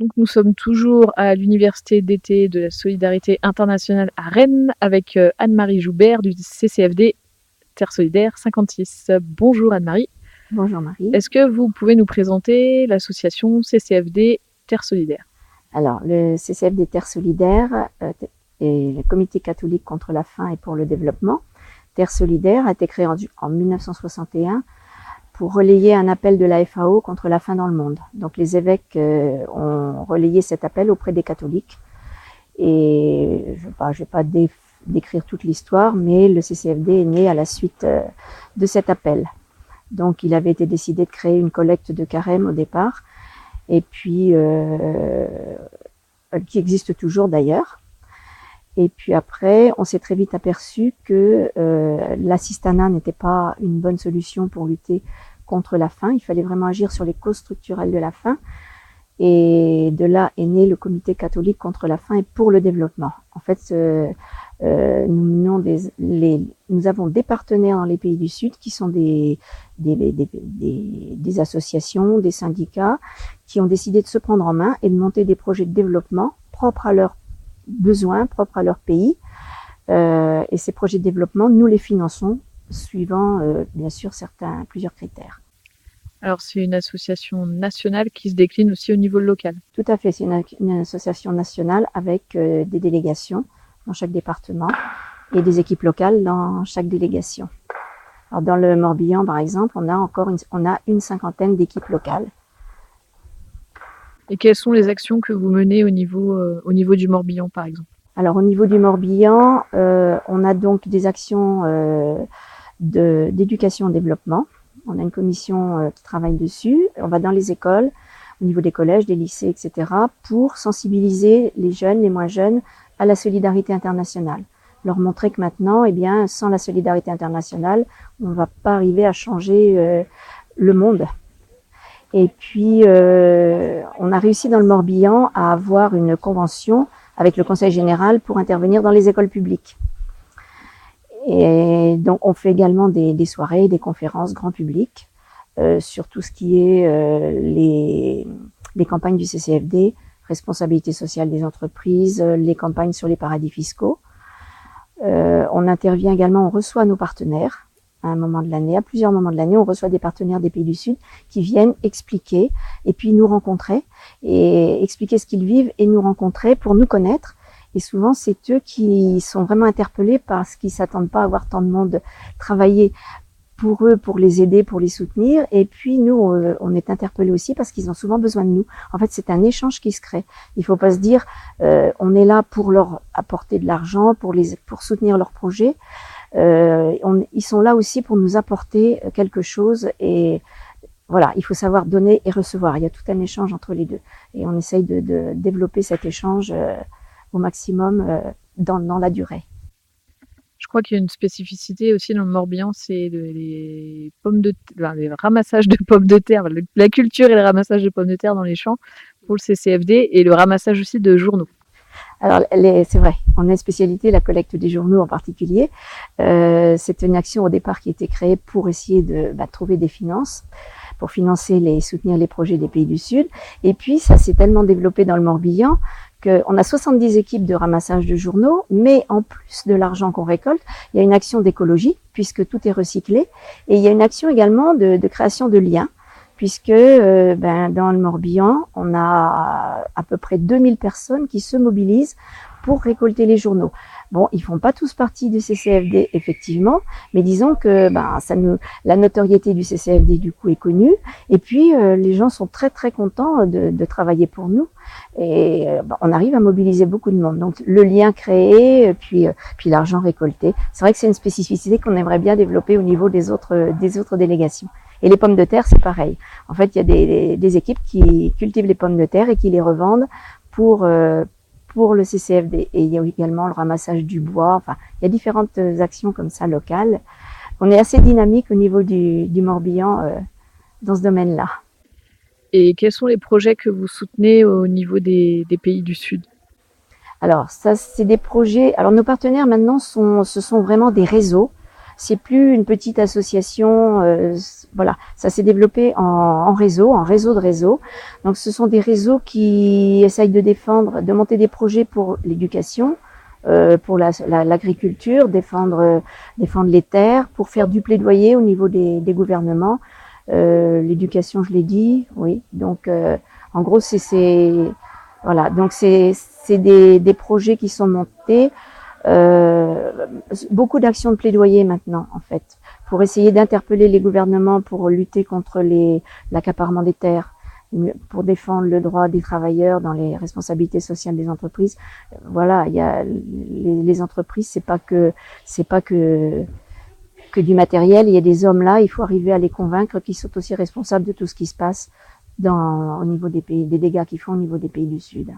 Donc, nous sommes toujours à l'Université d'été de la Solidarité internationale à Rennes avec Anne-Marie Joubert du CCFD Terre Solidaire 56. Bonjour Anne-Marie. Bonjour Marie. Est-ce que vous pouvez nous présenter l'association CCFD Terre Solidaire? Alors, le CCFD Terre Solidaire est le Comité catholique contre la faim et pour le développement. Terre Solidaire a été créé en 1961 pour relayer un appel de la FAO contre la faim dans le monde. Donc les évêques ont relayé cet appel auprès des catholiques. Et je ne vais pas décrire toute l'histoire, mais le CCFD est né à la suite de cet appel. Donc il avait été décidé de créer une collecte de carême au départ, et puis qui existe toujours d'ailleurs. Et puis après, on s'est très vite aperçu que l'assistanat n'était pas une bonne solution pour lutter contre la faim. Il fallait vraiment agir sur les causes structurelles de la faim. Et de là est né le Comité catholique contre la faim et pour le développement. En fait, nous avons des partenaires dans les pays du Sud qui sont des associations, des syndicats qui ont décidé de se prendre en main et de monter des projets de développement propres à leurs besoins, propres à leur pays. Et ces projets de développement, nous les finançons suivant bien sûr plusieurs critères. Alors, c'est une association nationale qui se décline aussi au niveau local. Tout à fait, c'est une association nationale avec des délégations dans chaque département et des équipes locales dans chaque délégation. Alors, dans le Morbihan, par exemple, on a une cinquantaine d'équipes locales. Et quelles sont les actions que vous menez au niveau du Morbihan, par exemple? Alors, au niveau du Morbihan, on a donc des actions d'éducation au développement. On a une commission qui travaille dessus. On va dans les écoles, au niveau des collèges, des lycées, etc., pour sensibiliser les jeunes, les moins jeunes, à la solidarité internationale. Leur montrer que maintenant, eh bien, sans la solidarité internationale, on ne va pas arriver à changer le monde. Et puis, on a réussi dans le Morbihan à avoir une convention avec le Conseil général pour intervenir dans les écoles publiques. Et donc, on fait également des soirées, des conférences grand public sur tout ce qui est les campagnes du CCFD, responsabilité sociale des entreprises, les campagnes sur les paradis fiscaux. On intervient également, on reçoit nos partenaires à un moment de l'année, à plusieurs moments de l'année, on reçoit des partenaires des pays du Sud qui viennent expliquer et puis nous rencontrer et expliquer ce qu'ils vivent et nous rencontrer pour nous connaître. Et souvent, c'est eux qui sont vraiment interpellés parce qu'ils s'attendent pas à voir tant de monde travailler pour eux, pour les aider, pour les soutenir. Et puis, nous, on est interpellés aussi parce qu'ils ont souvent besoin de nous. En fait, c'est un échange qui se crée. Il faut pas se dire, on est là pour leur apporter de l'argent, pour soutenir leurs projets. Ils sont là aussi pour nous apporter quelque chose et voilà, il faut savoir donner et recevoir. Il y a tout un échange entre les deux. Et on essaye de développer cet échange au maximum dans la durée. Je crois qu'il y a une spécificité aussi dans le Morbihan, c'est les ramassages de pommes de terre, la culture et le ramassage de pommes de terre dans les champs pour le CCFD et le ramassage aussi de journaux. Alors, c'est vrai, on a une spécialité, la collecte des journaux en particulier. C'est une action au départ qui a été créée pour essayer de trouver des finances, pour soutenir les projets des pays du Sud. Et puis, ça s'est tellement développé dans le Morbihan qu'on a 70 équipes de ramassage de journaux, mais en plus de l'argent qu'on récolte, il y a une action d'écologie, puisque tout est recyclé, et il y a une action également de création de liens, puisque dans le Morbihan, on a à peu près 2000 personnes qui se mobilisent pour récolter les journaux. Bon, ils font pas tous partie du CCFD, effectivement, mais disons que la notoriété du CCFD, du coup, est connue, et puis les gens sont très très contents de travailler pour nous, et on arrive à mobiliser beaucoup de monde. Donc le lien créé, puis l'argent récolté, c'est vrai que c'est une spécificité qu'on aimerait bien développer au niveau des autres délégations. Et les pommes de terre, c'est pareil. En fait, il y a des équipes qui cultivent les pommes de terre et qui les revendent pour le CCFD. Et il y a également le ramassage du bois. Enfin, il y a différentes actions comme ça locales. On est assez dynamique au niveau du Morbihan dans ce domaine-là. Et quels sont les projets que vous soutenez au niveau des pays du Sud? Alors, ça, c'est des projets. Alors, nos partenaires maintenant ce sont vraiment des réseaux. c'est plus une petite association. Voilà, ça s'est développé en réseau de réseaux. Donc, ce sont des réseaux qui essayent de défendre, de monter des projets pour l'éducation, pour l'agriculture, défendre les terres, pour faire du plaidoyer au niveau des gouvernements. L'éducation, je l'ai dit, oui. Donc, en gros, voilà. Donc, c'est des projets qui sont montés. Beaucoup d'actions de plaidoyer maintenant, en fait, pour essayer d'interpeller les gouvernements pour lutter contre l'accaparement des terres, pour défendre le droit des travailleurs dans les responsabilités sociales des entreprises. Voilà, il y a les entreprises, c'est pas que du matériel. Il y a des hommes là, il faut arriver à les convaincre qu'ils sont aussi responsables de tout ce qui se passe au niveau des pays, des dégâts qu'ils font au niveau des pays du Sud.